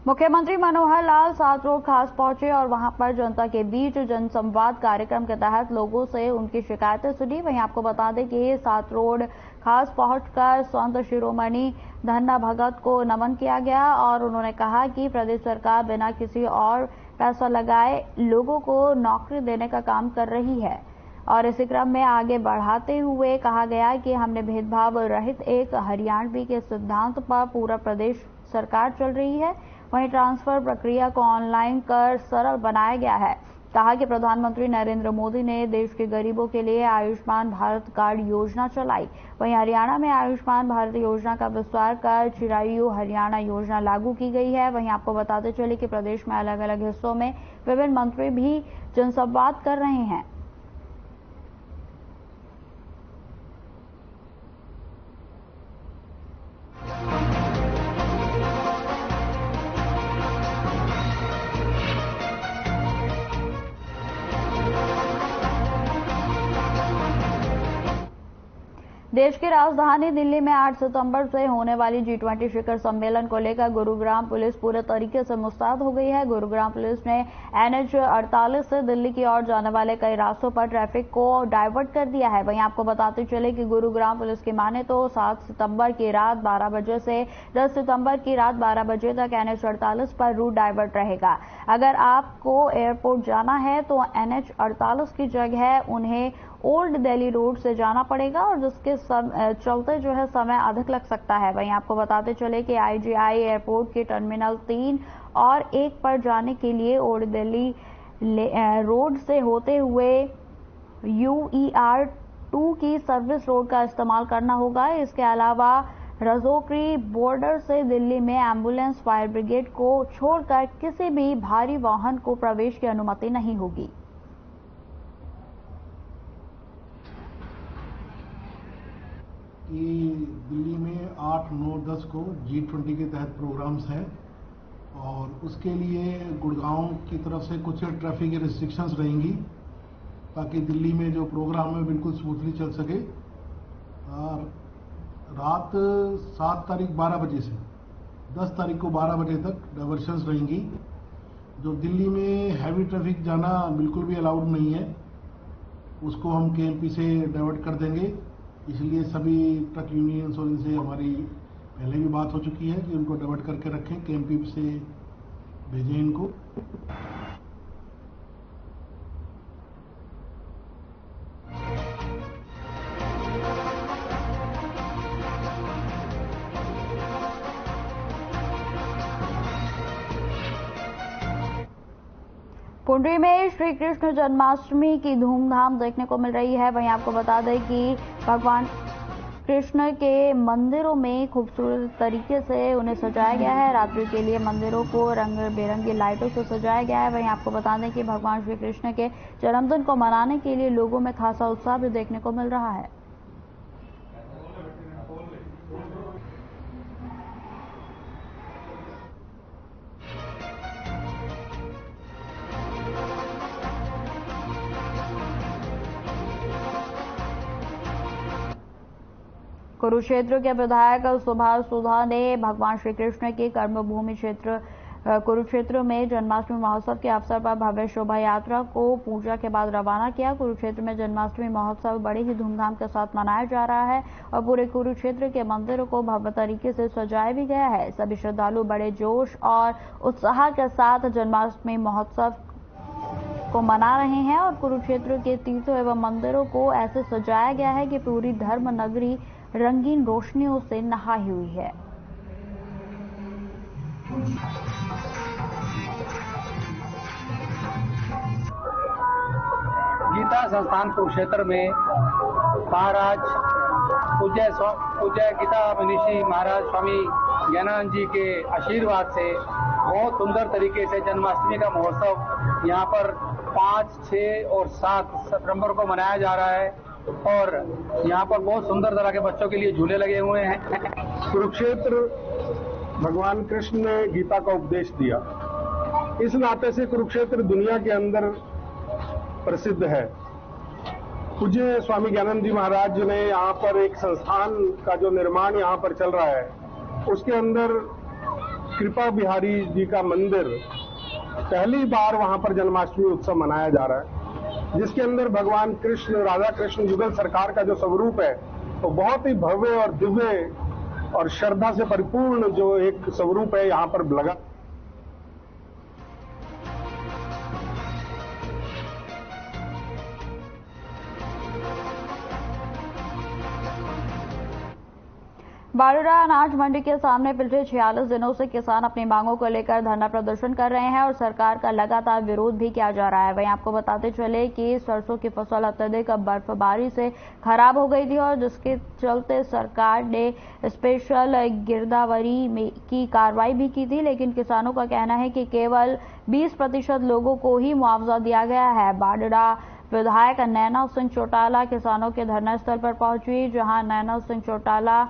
मुख्यमंत्री मनोहर लाल सात रोड खास पहुंचे और वहां पर जनता के बीच जनसंवाद कार्यक्रम के तहत लोगों से उनकी शिकायतें सुनी। वहीं आपको बता दें कि सात रोड खास पहुंचकर संत शिरोमणि धन्ना भगत को नमन किया गया और उन्होंने कहा कि प्रदेश सरकार बिना किसी और पैसा लगाए लोगों को नौकरी देने का काम कर रही है और इसी क्रम में आगे बढ़ाते हुए कहा गया कि हमने भेदभाव रहित एक हरियाणवी के सिद्धांत पर पूरा प्रदेश सरकार चल रही है। वहीं ट्रांसफर प्रक्रिया को ऑनलाइन कर सरल बनाया गया है। कहा कि प्रधानमंत्री नरेंद्र मोदी ने देश के गरीबों के लिए आयुष्मान भारत कार्ड योजना चलाई। वहीं हरियाणा में आयुष्मान भारत योजना का विस्तार कर चिरायु हरियाणा योजना लागू की गई है। वहीं आपको बताते चले कि प्रदेश में अलग अलग हिस्सों में विभिन्न मंत्री भी जनसंवाद कर रहे हैं। देश की राजधानी दिल्ली में 8 सितंबर से होने वाली G20 शिखर सम्मेलन को लेकर गुरुग्राम पुलिस पूरे तरीके से मुस्तैद हो गई है। गुरुग्राम पुलिस ने NH 48 से दिल्ली की ओर जाने वाले कई रास्तों पर ट्रैफिक को डाइवर्ट कर दिया है। वहीं आपको बताते चले कि गुरुग्राम पुलिस की माने तो 7 सितंबर की रात 12 बजे से 10 सितंबर की रात 12 बजे तक NH 48 पर रूट डाइवर्ट रहेगा। अगर आपको एयरपोर्ट जाना है तो NH 48 की जगह उन्हें ओल्ड दिल्ली रोड से जाना पड़ेगा और जिसके चलते जो है समय अधिक लग सकता है। वहीं आपको बताते चले कि IGI एयरपोर्ट के टर्मिनल 3 और 1 पर जाने के लिए ओल्ड दिल्ली रोड से होते हुए UER 2 की सर्विस रोड का इस्तेमाल करना होगा। इसके अलावा रजौरी बॉर्डर से दिल्ली में एम्बुलेंस फायर ब्रिगेड को छोड़कर किसी भी भारी वाहन को प्रवेश की अनुमति नहीं होगी। कि दिल्ली में 8, 9, 10 को G20 के तहत प्रोग्राम्स हैं और उसके लिए गुड़गांव की तरफ से कुछ ट्रैफिक रिस्ट्रिक्शंस रहेंगी ताकि दिल्ली में जो प्रोग्राम है बिल्कुल स्मूथली चल सके। और रात 7 तारीख 12 बजे से 10 तारीख को 12 बजे तक डाइवर्शंस रहेंगी। जो दिल्ली में हैवी ट्रैफिक जाना बिल्कुल भी अलाउड नहीं है, उसको हम KMP से डाइवर्ट कर देंगे। इसलिए सभी ट्रक यूनियंस और इनसे हमारी पहले भी बात हो चुकी है कि उनको डाइवर्ट करके रखें, KMP से भेजें इनको। पुंडी में श्री कृष्ण जन्माष्टमी की धूमधाम देखने को मिल रही है। वहीं आपको बता दें कि भगवान कृष्ण के मंदिरों में खूबसूरत तरीके से उन्हें सजाया गया है। रात्रि के लिए मंदिरों को रंग बिरंगी लाइटों से सजाया गया है। वहीं आपको बता दें कि भगवान श्री कृष्ण के जन्मदिन को मनाने के लिए लोगों में खासा उत्साह भी देखने को मिल रहा है। कुरुक्षेत्र के विधायक सुभाष सुधा ने भगवान श्री कृष्ण की कर्मभूमि क्षेत्र कुरुक्षेत्र में जन्माष्टमी महोत्सव के अवसर पर भव्य शोभा यात्रा को पूजा के बाद रवाना किया। कुरुक्षेत्र में जन्माष्टमी महोत्सव बड़े ही धूमधाम के साथ मनाया जा रहा है और पूरे कुरुक्षेत्र के मंदिरों को भव्य तरीके से सजाया भी गया है। सभी श्रद्धालु बड़े जोश और उत्साह के साथ जन्माष्टमी महोत्सव को मना रहे हैं और कुरुक्षेत्र के तीर्थों एवं मंदिरों को ऐसे सजाया गया है कि पूरी धर्म नगरी रंगीन रोशनियों से नहाई हुई है। गीता संस्थान कुरुक्षेत्र में महाराज पूज्य गीता मनीषी महाराज स्वामी ज्ञानानंद जी के आशीर्वाद से बहुत सुंदर तरीके से जन्माष्टमी का महोत्सव यहाँ पर 5, 6 और 7 सितंबर को मनाया जा रहा है और यहाँ पर बहुत सुंदर तरह के बच्चों के लिए झूले लगे हुए हैं। कुरुक्षेत्र भगवान कृष्ण ने गीता का उपदेश दिया, इस नाते से कुरुक्षेत्र दुनिया के अंदर प्रसिद्ध है। पूज्य स्वामी ज्ञानानंद जी महाराज जी ने यहाँ पर एक संस्थान का जो निर्माण यहाँ पर चल रहा है, उसके अंदर कृपा बिहारी जी का मंदिर पहली बार वहां पर जन्माष्टमी उत्सव मनाया जा रहा है, जिसके अंदर भगवान कृष्ण, राधा कृष्ण युगल सरकार का जो स्वरूप है वो बहुत ही भव्य और दिव्य और श्रद्धा से परिपूर्ण जो एक स्वरूप है यहां पर लगा। बाडूरा अनाज मंडी के सामने पिछले 46 दिनों से किसान अपनी मांगों को लेकर धरना प्रदर्शन कर रहे हैं और सरकार का लगातार विरोध भी किया जा रहा है। वहीं आपको बताते चले कि सरसों की फसल अत्यधिक बर्फबारी से खराब हो गई थी और जिसके चलते सरकार ने स्पेशल गिरदावरी की कार्रवाई भी की थी, लेकिन किसानों का कहना है कि केवल 20% लोगों को ही मुआवजा दिया गया है। बाडूरा विधायक नैना सिंह चौटाला किसानों के धरना स्थल पर पहुंची, जहां नैना सिंह चौटाला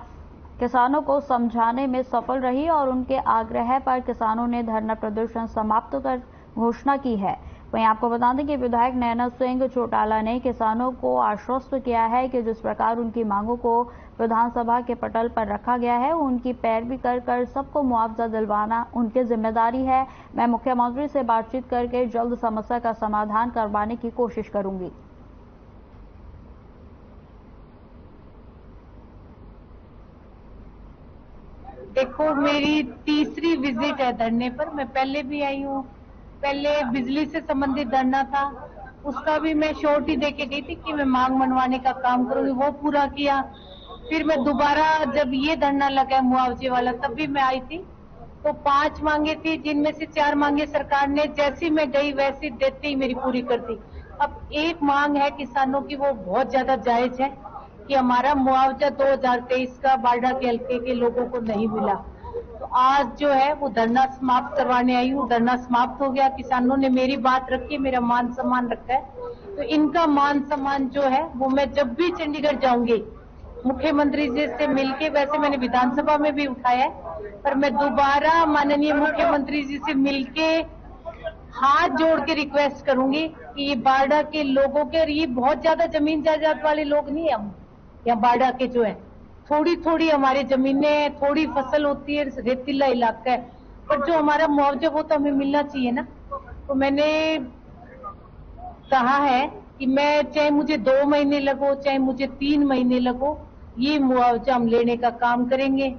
किसानों को समझाने में सफल रही और उनके आग्रह पर किसानों ने धरना प्रदर्शन समाप्त कर घोषणा की है। वहीं आपको बता दें कि विधायक नैना सिंह चौटाला ने किसानों को आश्वस्त किया है कि जिस प्रकार उनकी मांगों को विधानसभा के पटल पर रखा गया है, उनकी पैरवी कर सबको मुआवजा दिलवाना उनकी जिम्मेदारी है। मैं मुख्यमंत्री से बातचीत करके जल्द समस्या का समाधान करवाने की कोशिश करूंगी। देखो, मेरी तीसरी विजिट है धरने पर। मैं पहले भी आई हूँ। पहले बिजली से संबंधित धरना था, उसका भी मैं श्योरिटी देके गई थी कि मैं मांग मनवाने का काम करूंगी, वो पूरा किया। फिर मैं दोबारा जब ये धरना लगा मुआवजे वाला, तब भी मैं आई थी। तो 5 मांगे थी, जिनमें से 4 मांगे सरकार ने जैसी मैं गई वैसी देते ही मेरी पूरी कर दी। अब एक मांग है किसानों की, वो बहुत ज्यादा जायज है कि हमारा मुआवजा 2023 का बाडा के हल्के के लोगों को नहीं मिला। तो आज जो है वो धरना समाप्त करवाने आई हूँ। धरना समाप्त हो गया, किसानों ने मेरी बात रखी, मेरा मान सम्मान रखा है। तो इनका मान सम्मान जो है वो मैं जब भी चंडीगढ़ जाऊंगी मुख्यमंत्री जी से मिलके, वैसे मैंने विधानसभा में भी उठाया है, पर मैं दोबारा माननीय मुख्यमंत्री जी से मिलके हाथ जोड़ के रिक्वेस्ट करूंगी कि ये बाडा के लोगों के, और ये बहुत ज्यादा जमीन जायदाद वाले लोग नहीं है हम, या बाडा के जो है थोड़ी थोड़ी हमारी जमीनें, थोड़ी फसल होती है, रेतीला इलाका है, पर जो हमारा मुआवजा वो तो हमें मिलना चाहिए ना। तो मैंने कहा है कि मैं चाहे मुझे 2 महीने लगो, चाहे मुझे 3 महीने लगो, ये मुआवजा हम लेने का काम करेंगे।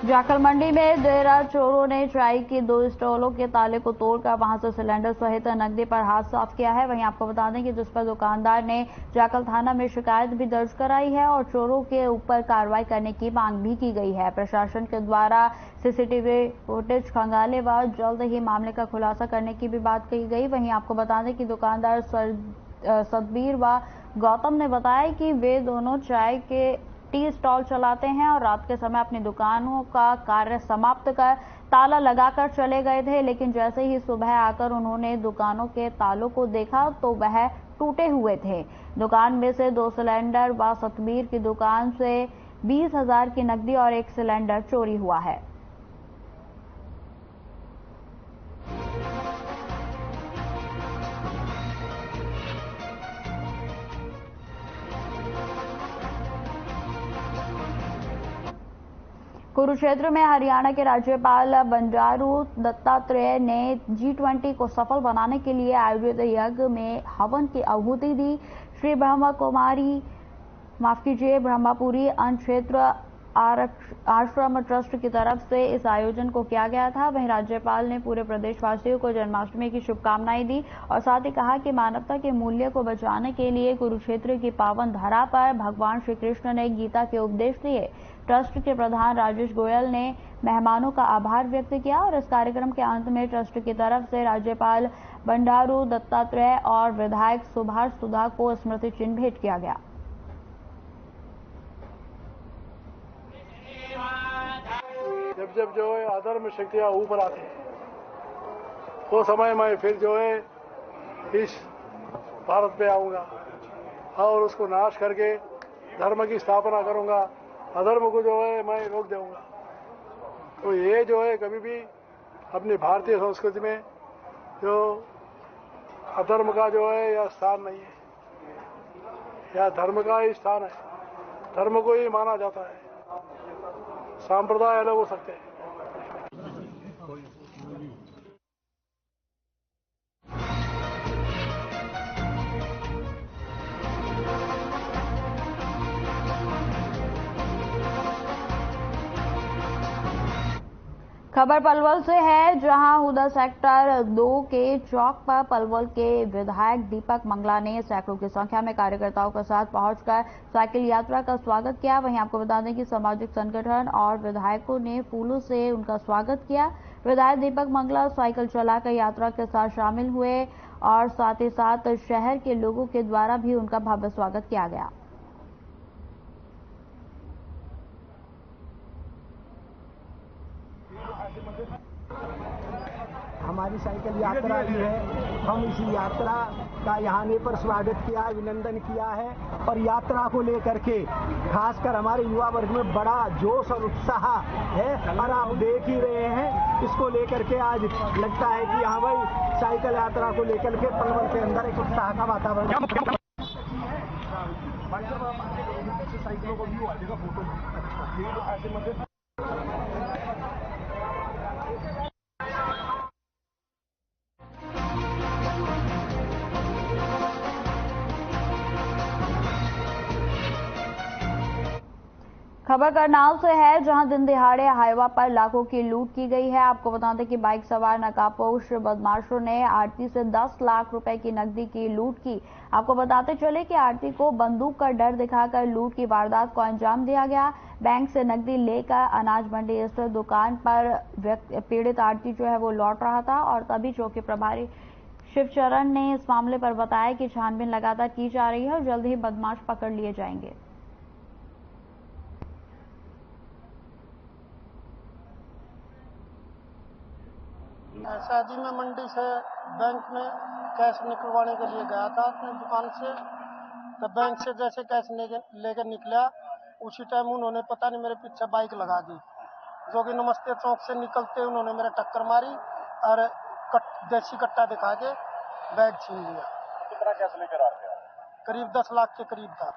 जाखल मंडी में देर रात चोरों ने चाय की 2 स्टॉलों के ताले को तोड़कर वहां से सिलेंडर सहित नकदी पर हाथ साफ किया है। वहीं आपको बता दें कि जिस पर दुकानदार ने जाखल थाना में शिकायत भी दर्ज कराई है और चोरों के ऊपर कार्रवाई करने की मांग भी की गई है। प्रशासन के द्वारा सीसीटीवी फुटेज खंगाले व जल्द ही मामले का खुलासा करने की भी बात कही गई। वहीं आपको बता दें कि दुकानदार सतबीर व गौतम ने बताया कि वे दोनों चाय के टी स्टॉल चलाते हैं और रात के समय अपनी दुकानों का कार्य समाप्त कर ताला लगाकर चले गए थे, लेकिन जैसे ही सुबह आकर उन्होंने दुकानों के तालों को देखा तो वह टूटे हुए थे। दुकान में से 2 सिलेंडर व सतबीर की दुकान से 20,000 की नकदी और 1 सिलेंडर चोरी हुआ है। कुरुक्षेत्र में हरियाणा के राज्यपाल बंडारू दत्तात्रेय ने G20 को सफल बनाने के लिए आयोजित यज्ञ में हवन की आहुति दी। श्री ब्रह्मापुरी अन्न क्षेत्र आश्रम ट्रस्ट की तरफ से इस आयोजन को किया गया था। वहीं राज्यपाल ने पूरे प्रदेशवासियों को जन्माष्टमी की शुभकामनाएं दी और साथ ही कहा कि मानवता के मूल्य को बचाने के लिए कुरुक्षेत्र की पावन धरा पर भगवान श्री कृष्ण ने गीता के उपदेश दिए। ट्रस्ट के प्रधान राजेश गोयल ने मेहमानों का आभार व्यक्त किया और इस कार्यक्रम के अंत में ट्रस्ट की तरफ से राज्यपाल बंडारू दत्तात्रेय और विधायक सुभाष सुधा को स्मृति चिन्ह भेंट किया गया। जब जो है अधर्म शक्तियां ऊपर आती है, वो समय मैं फिर जो है इस भारत पे आऊंगा और उसको नाश करके धर्म की स्थापना करूंगा, अधर्म को जो है मैं रोक दूंगा। तो ये जो है कभी भी अपनी भारतीय संस्कृति में जो अधर्म का जो है यह स्थान नहीं है, यह धर्म का ही स्थान है। धर्म को ही माना जाता है, सांप्रदाय अलग हो सकते हैं। खबर पलवल से है, जहां हुदा सेक्टर 2 के चौक पर पलवल के विधायक दीपक मंगला ने सैकड़ों की संख्या में कार्यकर्ताओं के साथ पहुंचकर साइकिल यात्रा का स्वागत किया। वहीं आपको बता दें कि सामाजिक संगठन और विधायकों ने फूलों से उनका स्वागत किया। विधायक दीपक मंगला साइकिल चलाकर यात्रा के साथ शामिल हुए और साथ ही साथ शहर के लोगों के द्वारा भी उनका भव्य स्वागत किया गया। हमारी साइकिल यात्रा भी है, हम इस यात्रा का यहाँ आने पर स्वागत किया, अभिनंदन किया है और यात्रा को लेकर के खासकर हमारे युवा वर्ग में बड़ा जोश और उत्साह है और आप देख ही रहे हैं। इसको लेकर के आज लगता है कि हाँ भाई, साइकिल यात्रा को लेकर के पलवल के अंदर एक उत्साह का वातावरण। साइकिलों को व्यू आ जाएगा, फोटो खबर करनाल से है, जहां दिन दिहाड़े हाईवा पर लाखों की लूट की गई है। आपको बता दें कि बाइक सवार नकाबपोश बदमाशों ने आरती से 10 लाख रुपए की नकदी की लूट की। आपको बताते चले कि आरती को बंदूक का डर दिखाकर लूट की वारदात को अंजाम दिया गया। बैंक से नकदी लेकर अनाज मंडी स्थित दुकान पर पीड़ित आरती जो है वो लौट रहा था और तभी चौकी प्रभारी शिवचरण ने इस मामले पर बताया कि छानबीन लगातार की जा रही है और जल्द ही बदमाश पकड़ लिए जाएंगे। शादी में मंडी से बैंक में कैश निकलवाने के लिए गया था अपनी दुकान से, तो बैंक से जैसे कैश लेकर निकला, उसी टाइम उन्होंने पता नहीं मेरे पीछे बाइक लगा दी, जो कि नमस्ते चौक से निकलते उन्होंने मेरे टक्कर मारी और देसी कट्टा दिखा के बैग छीन लिया। कितना कैश लेकर आ गया? करीब 10 लाख के करीब था।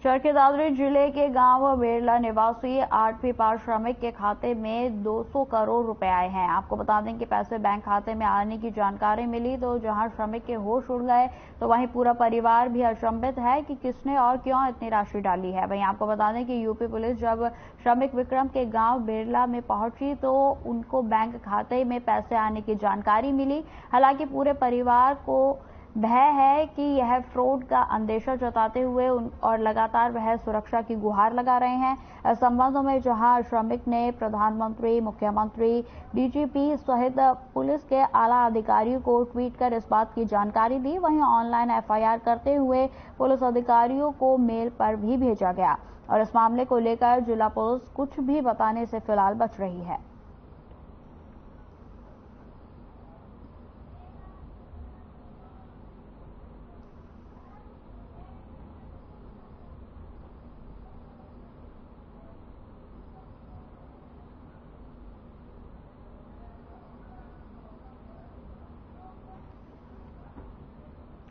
चरखी दादरी जिले के गांव बेरला निवासी 8वीं पार श्रमिक के खाते में 200 करोड़ रुपए आए हैं। आपको बता दें कि पैसे बैंक खाते में आने की जानकारी मिली तो जहां श्रमिक के होश उड़ गए, तो वहीं पूरा परिवार भी अचंभित है कि किसने और क्यों इतनी राशि डाली है। वहीं आपको बता दें कि यूपी पुलिस जब श्रमिक विक्रम के गांव बेरला में पहुंची तो उनको बैंक खाते में पैसे आने की जानकारी मिली। हालांकि पूरे परिवार को भय है कि यह फ्रॉड का अंदेशा जताते हुए और लगातार वह सुरक्षा की गुहार लगा रहे हैं। इस संबंध में जहां श्रमिक ने प्रधानमंत्री, मुख्यमंत्री, डीजीपी सहित पुलिस के आला अधिकारियों को ट्वीट कर इस बात की जानकारी दी, वहीं ऑनलाइन एफआईआर करते हुए पुलिस अधिकारियों को मेल पर भी भेजा गया और इस मामले को लेकर जिला पुलिस कुछ भी बताने से फिलहाल बच रही है।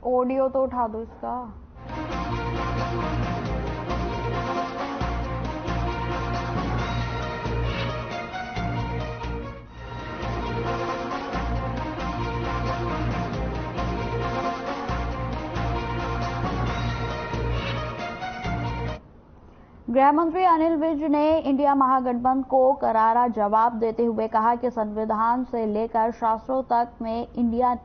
ऑडियो तो उठा दो इसका। गृह मंत्री अनिल विज ने इंडिया महागठबंधन को करारा जवाब देते हुए कहा कि संविधान से लेकर शास्त्रों तक में इंडिया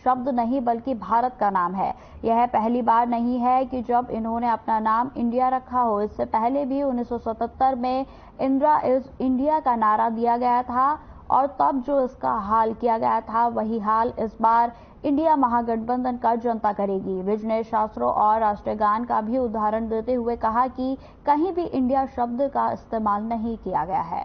शब्द नहीं बल्कि भारत का नाम है। यह पहली बार नहीं है कि जब इन्होंने अपना नाम इंडिया रखा हो। इससे पहले भी 1977 में इंदिरा इज इंडिया का नारा दिया गया था और तब जो इसका हाल किया गया था वही हाल इस बार इंडिया महागठबंधन का जनता करेगी। विज ने शास्त्रों और राष्ट्रगान का भी उदाहरण देते हुए कहा कि कहीं भी इंडिया शब्द का इस्तेमाल नहीं किया गया है।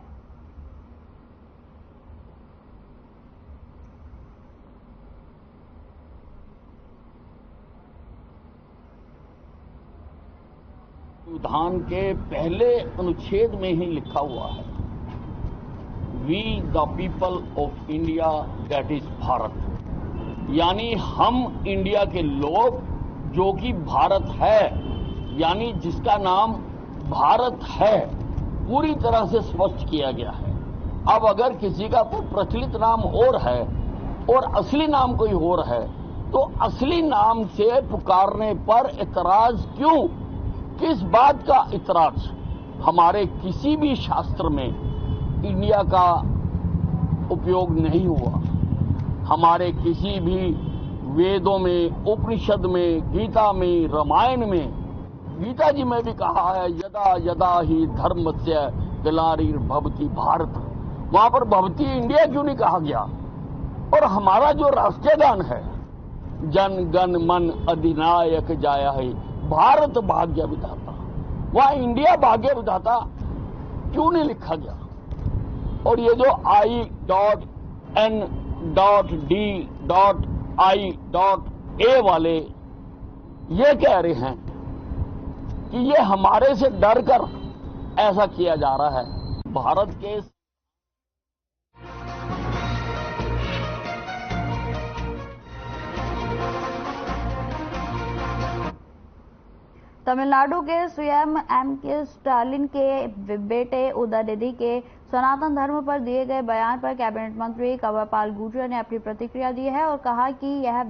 संविधान के पहले अनुच्छेद में ही लिखा हुआ है, we the people of India that is Bharat, यानी हम इंडिया के लोग जो कि भारत है, यानी जिसका नाम भारत है, पूरी तरह से स्पष्ट किया गया है। अब अगर किसी का कोई प्रचलित नाम और है और असली नाम कोई और है, तो असली नाम से पुकारने पर इतराज क्यों? किस बात का इतराज? हमारे किसी भी शास्त्र में इंडिया का उपयोग नहीं हुआ। हमारे किसी भी वेदों में, उपनिषद में, गीता में, रामायण में, गीता जी में भी कहा है, यदा यदा ही धर्मस्य ग्लानिर्भवति भारत। वहां पर भवती इंडिया क्यों नहीं कहा गया? और हमारा जो राष्ट्रीय गान है, जन गण मन अधिनायक जाया है, भारत भाग्य विधाता, वहां इंडिया भाग्य विधाता क्यों नहीं लिखा गया? और ये जो I.N.D.I.A वाले ये कह रहे हैं कि ये हमारे से डर कर ऐसा किया जा रहा है। भारत के तमिलनाडु के सीएम एम.के. स्टालिन के बेटे उदयनिधि के सनातन धर्म पर दिए गए बयान पर कैबिनेट मंत्री कंवरपाल गुर्जर ने अपनी प्रतिक्रिया दी है और कहा कि यह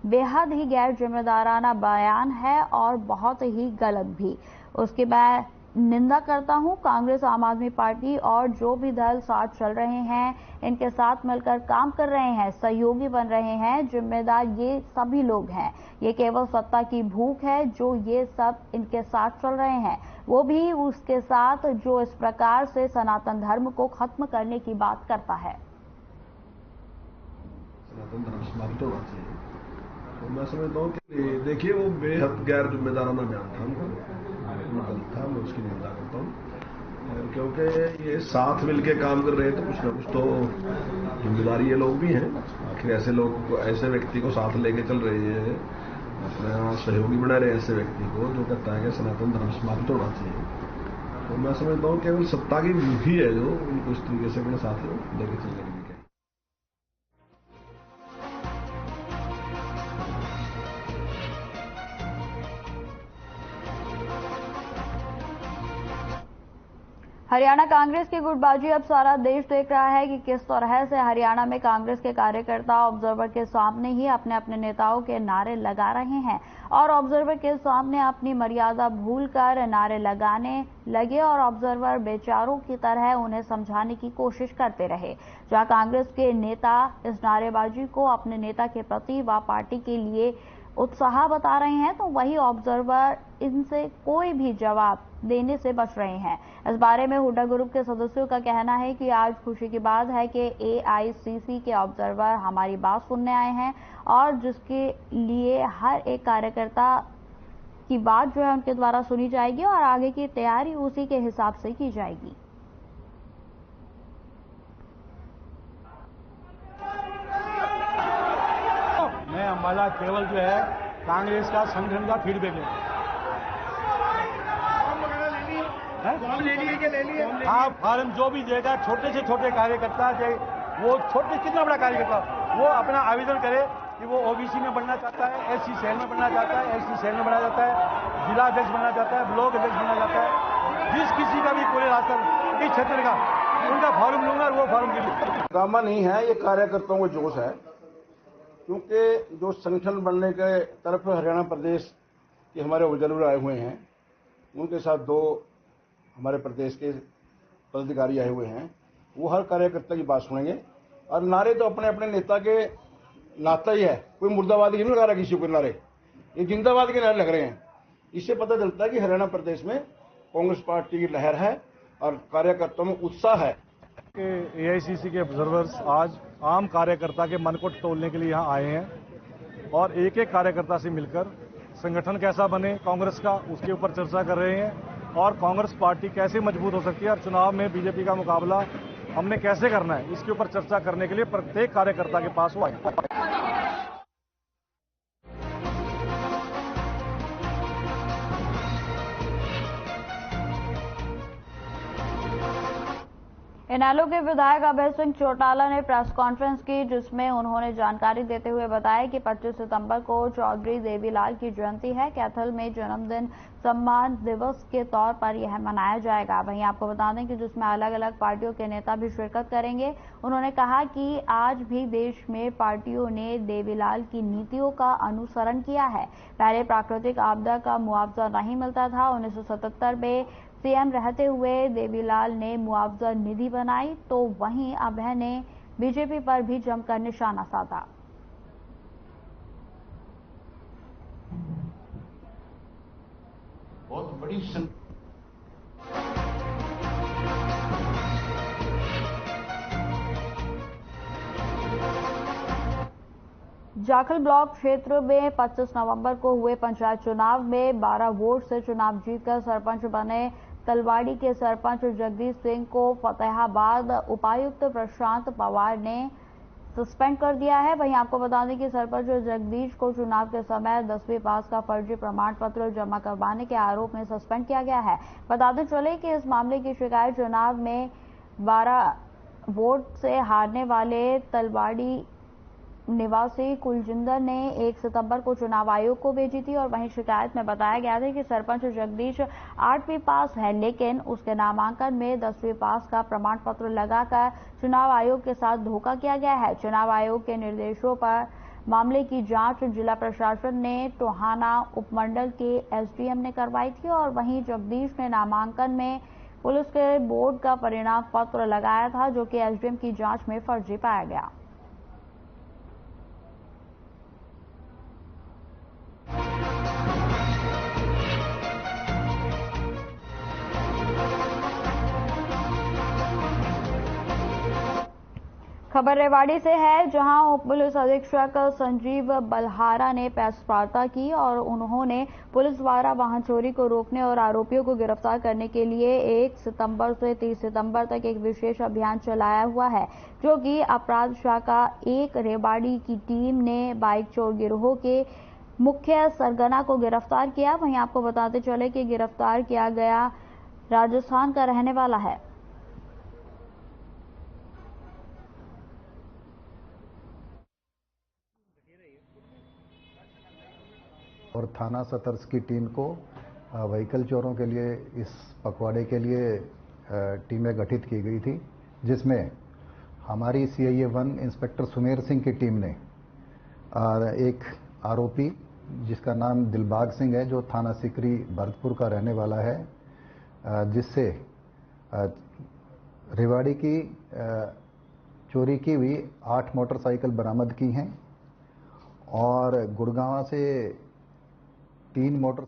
बेहद ही गैर जिम्मेदाराना बयान है और बहुत ही गलत भी। उसकी मैं निंदा करता हूं। कांग्रेस, आम आदमी पार्टी और जो भी दल साथ चल रहे हैं, इनके साथ मिलकर काम कर रहे हैं, सहयोगी बन रहे हैं, जिम्मेदार ये सभी लोग हैं। ये केवल सत्ता की भूख है जो ये सब इनके साथ चल रहे हैं, वो भी उसके साथ जो इस प्रकार से सनातन धर्म को खत्म करने की बात करता है। सनातन धर्म समाप्त होना चाहिए। तो मैं समझता हूँ कि देखिए वो बेहद गैर जिम्मेदाराना बयान था, गलत था, मैं उसकी निंदा करता हूँ। क्योंकि ये साथ मिलके काम कर रहे हैं तो कुछ ना कुछ तो जिम्मेदारी ये लोग भी हैं। आखिर ऐसे लोग, ऐसे व्यक्ति को साथ लेके चल रहे हैं, अपना सहयोगी बना रहे हैं ऐसे व्यक्ति को जो कहता है कि सनातन धर्म समाप्त होना चाहिए। तो मैं समझता हूँ केवल सत्ता की भूख ही है जो उनको इस तरीके से अपने साथ लेके चलने के लिए। हरियाणा कांग्रेस की गुटबाजी अब सारा देश देख रहा है कि किस तरह से हरियाणा में कांग्रेस के कार्यकर्ता ऑब्जर्वर के सामने ही अपने अपने नेताओं के नारे लगा रहे हैं और ऑब्जर्वर के सामने अपनी मर्यादा भूलकर नारे लगाने लगे और ऑब्जर्वर बेचारों की तरह उन्हें समझाने की कोशिश करते रहे। जहां कांग्रेस के नेता इस नारेबाजी को अपने नेता के प्रति व पार्टी के लिए उत्साह बता रहे हैं, तो वही ऑब्जर्वर इनसे कोई भी जवाब देने से बच रहे हैं। इस बारे में हुड्डा ग्रुप के सदस्यों का कहना है कि आज खुशी की बात है कि एआईसीसी के ऑब्जर्वर हमारी बात सुनने आए हैं और जिसके लिए हर एक कार्यकर्ता की बात जो है उनके द्वारा सुनी जाएगी और आगे की तैयारी उसी के हिसाब से की जाएगी। मैं हमारा केवल जो है कांग्रेस का संगठन का फीडबैक है। हाँ, फार्म जो भी देगा, छोटे से छोटे कार्यकर्ता, वो छोटे कितना बड़ा कार्यकर्ता, वो अपना आवेदन करे कि वो ओबीसी में बनना चाहता है, एससी सेल में बनना चाहता है, एसटी सेल में बनना चाहता है, जिला अध्यक्ष बनना चाहता है, ब्लॉक अध्यक्ष बनना चाहता है, जिस किसी का भी पूरे रास्ता इस क्षेत्र का उनका फॉर्म लूंगा और वो फॉर्म गिर। ड्रामा नहीं है, ये कार्यकर्ताओं को जोश है, क्योंकि जो संगठन बनने के तरफ हरियाणा प्रदेश के हमारे ऑब्जर्वर आए हुए हैं, उनके साथ दो हमारे प्रदेश के पदाधिकारी आए हुए हैं, वो हर कार्यकर्ता की बात सुनेंगे और नारे तो अपने अपने नेता के नाता ही है। कोई मुर्दाबाद की नहीं लगा रहा किसी को नारे, ये जिंदाबाद के नारे लग रहे हैं। इससे पता चलता है कि हरियाणा प्रदेश में कांग्रेस पार्टी की लहर है और कार्यकर्ताओं में उत्साह है। एआईसीसी के ऑब्जर्वर्स आज आम कार्यकर्ता के मन को तोड़ने के लिए यहाँ आए हैं और एक एक कार्यकर्ता से मिलकर संगठन कैसा बने कांग्रेस का, उसके ऊपर चर्चा कर रहे हैं और कांग्रेस पार्टी कैसे मजबूत हो सकती है और चुनाव में बीजेपी का मुकाबला हमने कैसे करना है, इसके ऊपर चर्चा करने के लिए प्रत्येक कार्यकर्ता के पास वो आए। इनेलो के विधायक अभय सिंह चौटाला ने प्रेस कॉन्फ्रेंस की, जिसमें उन्होंने जानकारी देते हुए बताया कि 25 सितंबर को चौधरी देवीलाल की जयंती है। कैथल में जन्मदिन सम्मान दिवस के तौर पर यह मनाया जाएगा। वहीं आपको बता दें कि जिसमें अलग अलग पार्टियों के नेता भी शिरकत करेंगे। उन्होंने कहा कि आज भी देश में पार्टियों ने देवीलाल की नीतियों का अनुसरण किया है। पहले प्राकृतिक आपदा का मुआवजा नहीं मिलता था। 1977 में सीएम रहते हुए देवीलाल ने मुआवजा निधि बनाई, तो वहीं अभय ने बीजेपी पर भी जमकर निशाना साधा। बहुत बड़ी जाखल ब्लॉक क्षेत्र में 25 नवंबर को हुए पंचायत चुनाव में 12 वोट से चुनाव जीतकर सरपंच बने तलवाड़ी के सरपंच जगदीश सिंह को फतेहाबाद उपायुक्त प्रशांत पवार ने सस्पेंड कर दिया है। वहीं आपको बता दें कि सरपंच जगदीश को चुनाव के समय 10वीं पास का फर्जी प्रमाण पत्र जमा करवाने के आरोप में सस्पेंड किया गया है। बताते चले कि इस मामले की शिकायत चुनाव में 12 वोट से हारने वाले तलवाड़ी निवासी कुलजिंदर ने 1 सितंबर को चुनाव आयोग को भेजी थी और वहीं शिकायत में बताया गया था कि सरपंच जगदीश 8वीं पास है, लेकिन उसके नामांकन में 10वीं पास का प्रमाण पत्र लगाकर चुनाव आयोग के साथ धोखा किया गया है। चुनाव आयोग के निर्देशों पर मामले की जांच जिला प्रशासन ने टोहाना उपमंडल के एसडीएम ने करवाई थी और वहीं जगदीश ने नामांकन में पुलिस के बोर्ड का परिणाम पत्र लगाया था, जो कि एसडीएम की जांच में फर्जी पाया गया। खबर रेवाड़ी से है, जहां उप पुलिस अधीक्षक संजीव बल्हारा ने प्रेस वार्ता की और उन्होंने पुलिस द्वारा वाहन चोरी को रोकने और आरोपियों को गिरफ्तार करने के लिए 1 सितंबर से 30 सितंबर तक एक विशेष अभियान चलाया हुआ है, जो कि अपराध शाखा 1 रेवाड़ी की टीम ने बाइक चोर गिरोह के मुख्य सरगना को गिरफ्तार किया। वहीं आपको बताते चले कि गिरफ्तार किया गया राजस्थान का रहने वाला है। और थाना सतर्स की टीम को व्हीकल चोरों के लिए इस पखवाड़े के लिए टीमें गठित की गई थी, जिसमें हमारी CIA 1 इंस्पेक्टर सुमेर सिंह की टीम ने एक आरोपी जिसका नाम दिलबाग सिंह है, जो थाना सिकरी भरतपुर का रहने वाला है, जिससे रेवाड़ी की चोरी की हुई 8 मोटरसाइकिल बरामद की हैं और गुड़गांव से 3 मोटर